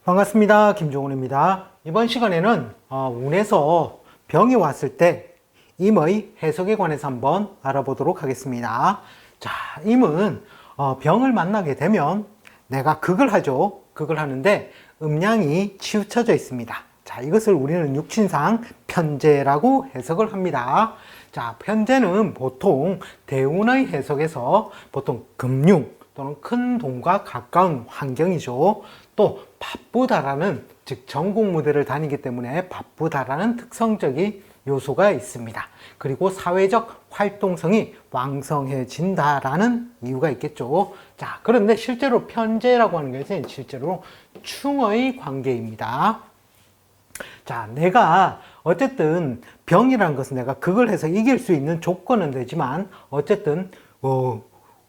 반갑습니다. 김종훈입니다. 이번 시간에는 운에서 병이 왔을 때 임의 해석에 관해서 한번 알아보도록 하겠습니다. 자, 임은 병을 만나게 되면 내가 극을 하죠. 극을 하는데 음양이 치우쳐져 있습니다. 자, 이것을 우리는 육신상 편재라고 해석을 합니다. 자, 편재는 보통 대운의 해석에서 보통 금융 또는 큰 돈과 가까운 환경이죠. 또 바쁘다라는, 즉 전국 무대를 다니기 때문에 바쁘다라는 특성적인 요소가 있습니다. 그리고 사회적 활동성이 왕성해진다라는 이유가 있겠죠. 자, 그런데 실제로 편재라고 하는 것은 실제로 충의 관계입니다. 자, 내가 어쨌든 병이라는 것은 내가 극을 해서 이길 수 있는 조건은 되지만 어쨌든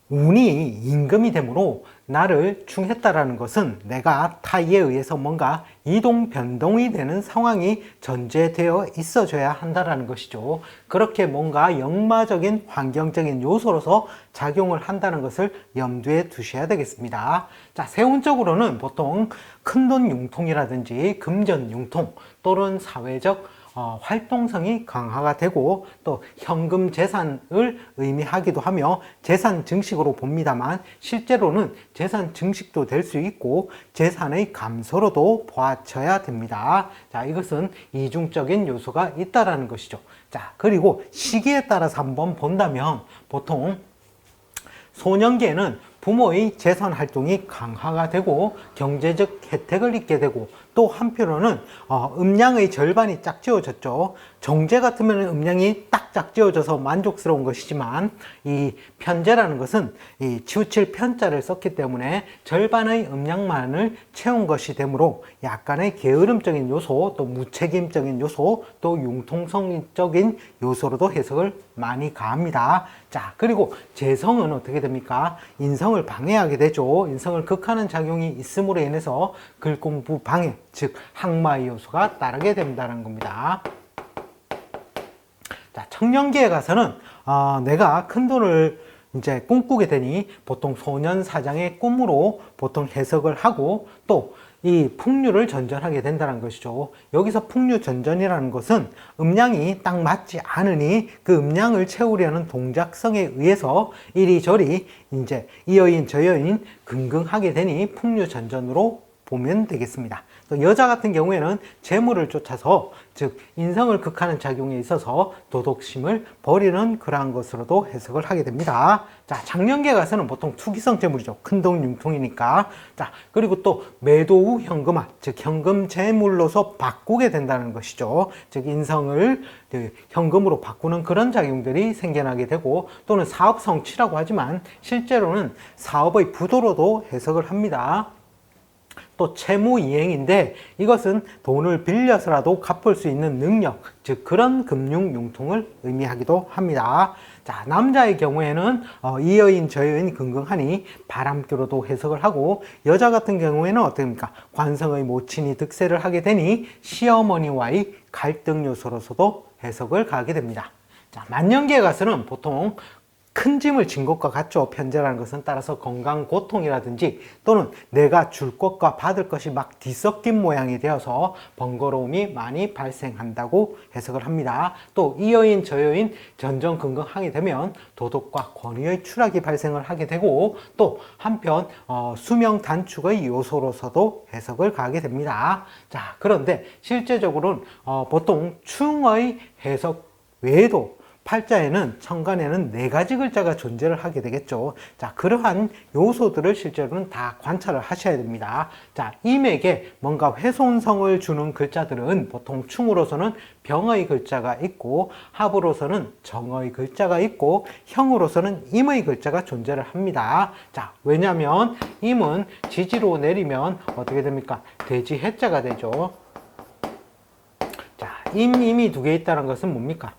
운이 임금이 되므로 나를 충했다라는 것은 내가 타의에 의해서 뭔가 이동 변동이 되는 상황이 전제되어 있어줘야 한다라는 것이죠. 그렇게 뭔가 역마적인 환경적인 요소로서 작용을 한다는 것을 염두에 두셔야 되겠습니다. 자, 세운적으로는 보통 큰돈 융통이라든지 금전 융통 또는 사회적 활동성이 강화가 되고 또 현금 재산을 의미하기도 하며 재산 증식으로 봅니다만 실제로는 재산 증식도 될 수 있고 재산의 감소로도 보아져야 됩니다. 자, 이것은 이중적인 요소가 있다라는 것이죠. 자, 그리고 시기에 따라서 한번 본다면 보통 소년기에는 부모의 재산 활동이 강화가 되고 경제적 혜택을 입게 되고 또 한편으로는 음양의 절반이 짝지어졌죠. 정제 같으면 음양이 딱 짝지어져서 만족스러운 것이지만 이 편재라는 것은 이 치우칠 편자를 썼기 때문에 절반의 음양만을 채운 것이 되므로 약간의 게으름적인 요소, 또 무책임적인 요소, 또 융통성적인 요소로도 해석을 많이 가합니다. 자, 그리고 재성은 어떻게 됩니까? 인성을 방해하게 되죠. 인성을 극하는 작용이 있음으로 인해서 글공부 방해, 즉 항마의 요소가 따르게 된다는 겁니다. 자, 청년기에 가서는 내가 큰 돈을 이제 꿈꾸게 되니 보통 소년 사장의 꿈으로 보통 해석을 하고 또 이 풍류를 전전하게 된다는 것이죠. 여기서 풍류 전전이라는 것은 음양이 딱 맞지 않으니 그 음양을 채우려는 동작성에 의해서 이리저리 이제 이 여인 저 여인 긍긍하게 되니 풍류 전전으로 보면 되겠습니다. 또 여자 같은 경우에는 재물을 쫓아서 즉 인성을 극하는 작용에 있어서 도덕심을 버리는 그러한 것으로도 해석을 하게 됩니다. 자, 장년기에 가서는 보통 투기성 재물이죠. 큰돈 융통이니까. 자, 그리고 또 매도 후 현금화, 즉 현금 재물로서 바꾸게 된다는 것이죠. 즉 인성을 현금으로 바꾸는 그런 작용들이 생겨나게 되고 또는 사업 성취라고 하지만 실제로는 사업의 부도로도 해석을 합니다. 또 채무이행인데 이것은 돈을 빌려서라도 갚을 수 있는 능력, 즉 그런 금융 융통을 의미하기도 합니다. 자, 남자의 경우에는 이 여인 저 여인 긍긍하니 바람귀로도 해석을 하고 여자 같은 경우에는 어떻습니까? 관성의 모친이 득세를 하게 되니 시어머니와의 갈등 요소로서도 해석을 가게 됩니다. 자, 만년기에 가서는 보통 큰 짐을 진 것과 같죠. 편재라는 것은 따라서 건강 고통이라든지 또는 내가 줄 것과 받을 것이 막 뒤섞인 모양이 되어서 번거로움이 많이 발생한다고 해석을 합니다. 또 이 여인 저 여인 전전긍긍하게 되면 도덕과 권위의 추락이 발생을 하게 되고 또 한편 수명 단축의 요소로서도 해석을 가게 됩니다. 자, 그런데 실제적으로는 보통 충의 해석 외에도 팔자에는 천간에는 4가지 글자가 존재를 하게 되겠죠. 자, 그러한 요소들을 실제로는 다 관찰을 하셔야 됩니다. 자, 임에게 뭔가 훼손성을 주는 글자들은 보통 충으로서는 병의 글자가 있고 합으로서는 정의 글자가 있고 형으로서는 임의 글자가 존재를 합니다. 자, 왜냐하면 임은 지지로 내리면 어떻게 됩니까? 돼지 해자가 되죠. 자, 임이 2개 있다는 것은 뭡니까?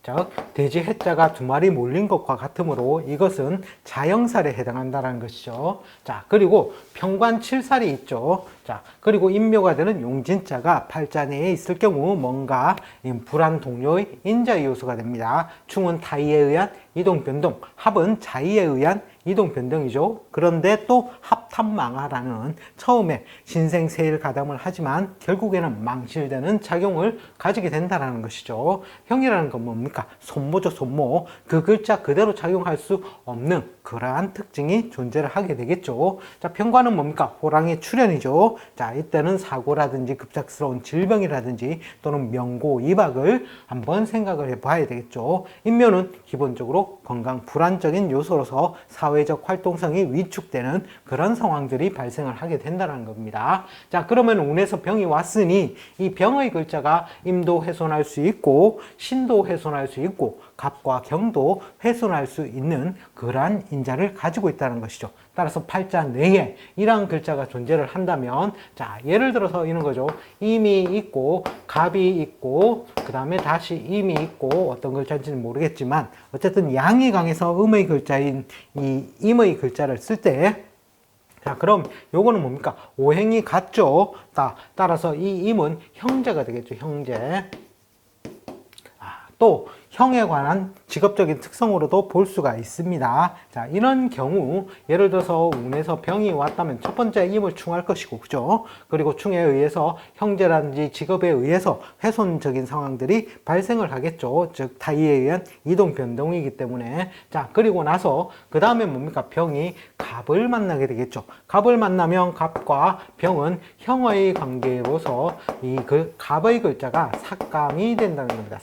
즉 돼지 해자가 2마리 몰린 것과 같으므로 이것은 자영살에 해당한다는 것이죠. 자, 그리고 평관 7살이 있죠. 자, 그리고 인묘가 되는 용진자가 팔자 내에 있을 경우 뭔가 불안 동료의 인자의 요소가 됩니다. 충은 타의에 의한 이동 변동, 합은 자의에 의한 이동 변동이죠. 그런데 또 합탐망하라는 처음에 신생세일 가담을 하지만 결국에는 망실되는 작용을 가지게 된다는 것이죠. 형이라는 건 뭡니까? 손모죠, 손모. 그 글자 그대로 작용할 수 없는 그러한 특징이 존재를 하게 되겠죠. 자, 병과는 뭡니까? 호랑이 출현이죠. 자, 이때는 사고라든지 급작스러운 질병이라든지 또는 명고, 이박을 한번 생각을 해봐야 되겠죠. 인묘는 기본적으로 건강 불안적인 요소로서 사회적 활동성이 위축되는 그런 상황들이 발생을 하게 된다는 겁니다. 자, 그러면 운에서 병이 왔으니 이 병의 글자가 임도 훼손할 수 있고 신도 훼손할 수 있고 갑과 경도 훼손할 수 있는 그러한 인자를 가지고 있다는 것이죠. 따라서 팔자 내에 이러한 글자가 존재를 한다면, 자, 예를 들어서 이런 거죠. 임이 있고 갑이 있고 그 다음에 다시 임이 있고 어떤 글자인지는 모르겠지만 어쨌든 양이 강해서 음의 글자인 이 임의 글자를 쓸 때, 자, 그럼 요거는 뭡니까? 오행이 같죠. 따라서 이 임은 형제가 되겠죠. 형제. 또 형에 관한 직업적인 특성으로도 볼 수가 있습니다. 자, 이런 경우 예를 들어서 운에서 병이 왔다면 첫 번째 임을 충할 것이고, 그죠? 그리고 충에 의해서 형제라든지 직업에 의해서 훼손적인 상황들이 발생을 하겠죠. 즉 타이에 의한 이동 변동이기 때문에. 자, 그리고 나서 그 다음에 뭡니까? 병이 갑을 만나게 되겠죠. 갑을 만나면 갑과 병은 형의 관계로서 이 갑의 글자가 삭감이 된다는 겁니다.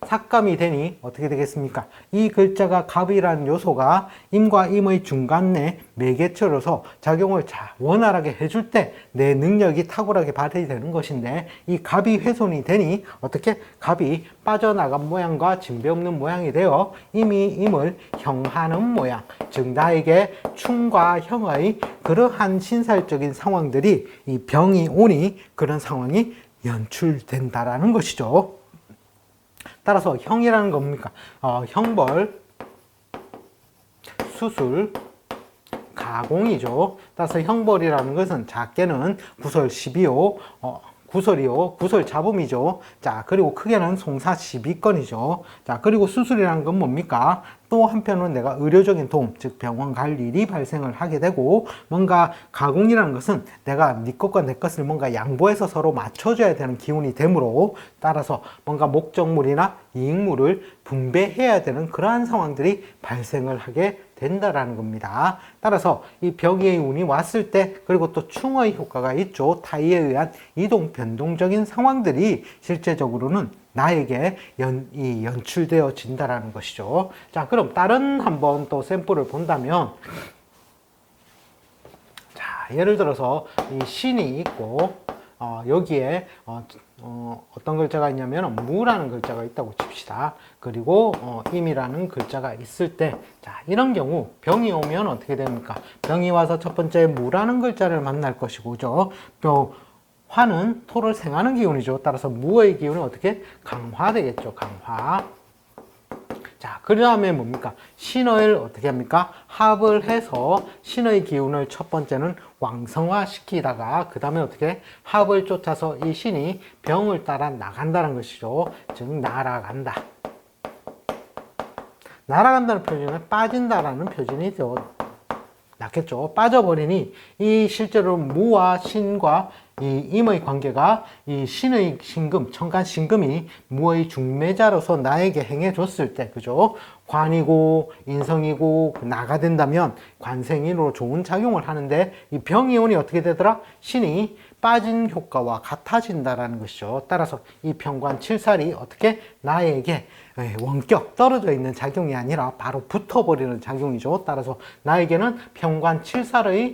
삭감이 되니 어떻게 되겠습니까? 이 글자가 갑이라는 요소가 임과 임의 중간 내 매개체로서 작용을 원활하게 해줄 때 내 능력이 탁월하게 발휘되는 것인데, 이 갑이 훼손이 되니 어떻게? 갑이 빠져나간 모양과 진배 없는 모양이 되어 임이 임을 형하는 모양, 즉 나에게 충과 형의 그러한 신살적인 상황들이 이 병이 오니 그런 상황이 연출된다라는 것이죠. 따라서 형이라는 겁니까? 형벌, 수술, 가공이죠. 따라서 형벌이라는 것은 작게는 구설 12호, 구설이요. 구설 잡음이죠. 자, 그리고 크게는 송사 12건이죠. 자, 그리고 수술이라는 건 뭡니까? 또 한편으로는 내가 의료적인 도움, 즉 병원 갈 일이 발생을 하게 되고, 뭔가 가공이라는 것은 내가 네 것과 내 것을 뭔가 양보해서 서로 맞춰줘야 되는 기운이 되므로, 따라서 뭔가 목적물이나 이익물을 분배해야 되는 그러한 상황들이 발생을 하게 된다라는 겁니다. 따라서 이 병의 운이 왔을 때, 그리고 또 충의 효과가 있죠. 타이에 의한 이동 변동적인 상황들이 실제적으로는 나에게 연출되어진다라는 것이죠. 자, 그럼 다른 한번 또 샘플을 본다면, 자, 예를 들어서 이 신이 있고, 여기에 어떤 글자가 있냐면 무라는 글자가 있다고 칩시다. 그리고 임이라는 글자가 있을 때, 자, 이런 경우 병이 오면 어떻게 됩니까? 병이 와서 첫 번째 무라는 글자를 만날 것이고, 그죠? 또 화는 토를 생하는 기운이죠. 따라서 무의 기운은 어떻게? 강화되겠죠. 강화. 자, 그 다음에 뭡니까? 신을 어떻게 합니까? 합을 해서 신의 기운을 첫 번째는 왕성화시키다가 그 다음에 어떻게? 합을 쫓아서 이 신이 병을 따라 나간다는 것이죠. 즉 날아간다. 날아간다는 표준은 빠진다라는 표준이 더 낫겠죠. 빠져버리니 이 실제로 무와 신과 이 임의 관계가 이 신의 신금, 천간 신금이 무의 중매자로서 나에게 행해줬을 때, 그죠? 관이고 인성이고 나가 된다면 관생인으로 좋은 작용을 하는데, 이 병이 오니 어떻게 되더라? 신이 빠진 효과와 같아진다라는 것이죠. 따라서 이 병관 칠살이 어떻게 나에게 원격 떨어져 있는 작용이 아니라 바로 붙어버리는 작용이죠. 따라서 나에게는 병관 칠살의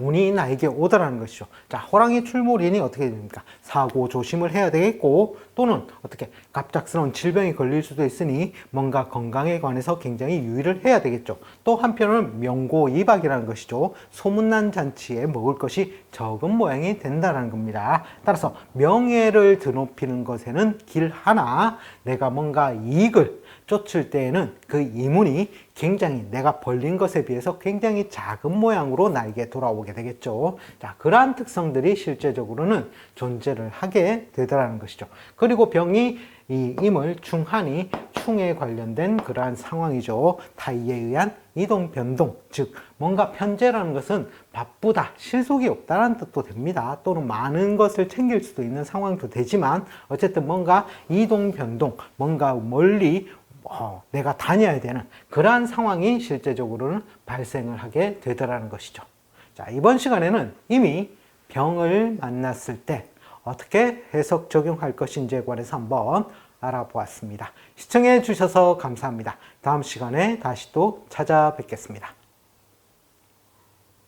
운이 나에게 오더라는 것이죠. 자, 호랑이 출몰이니 어떻게 됩니까? 사고 조심을 해야 되겠고, 또는 어떻게 갑작스러운 질병이 걸릴 수도 있으니 뭔가 건강에 관해서 굉장히 유의를 해야 되겠죠. 또 한편으로는 명고이박이라는 것이죠. 소문난 잔치에 먹을 것이 적은 모양이 된다는 겁니다. 따라서 명예를 드높이는 것에는 길 하나, 내가 뭔가 이익을 쫓을 때에는 그 이문이 굉장히 내가 벌린 것에 비해서 굉장히 작은 모양으로 나에게 돌아오게 나타나게 되겠죠. 자, 그러한 특성들이 실제적으로는 존재를 하게 되더라는 것이죠. 그리고 병이 이 임을 충하니 충에 관련된 그러한 상황이죠. 타이에 의한 이동 변동, 즉 뭔가 편재라는 것은 바쁘다, 실속이 없다라는 뜻도 됩니다. 또는 많은 것을 챙길 수도 있는 상황도 되지만 어쨌든 뭔가 이동 변동, 뭔가 멀리 내가 다녀야 되는 그러한 상황이 실제적으로는 발생을 하게 되더라는 것이죠. 자, 이번 시간에는 이미 병을 만났을 때 어떻게 해석 적용할 것인지에 관해서 한번 알아보았습니다. 시청해 주셔서 감사합니다. 다음 시간에 다시 또 찾아뵙겠습니다.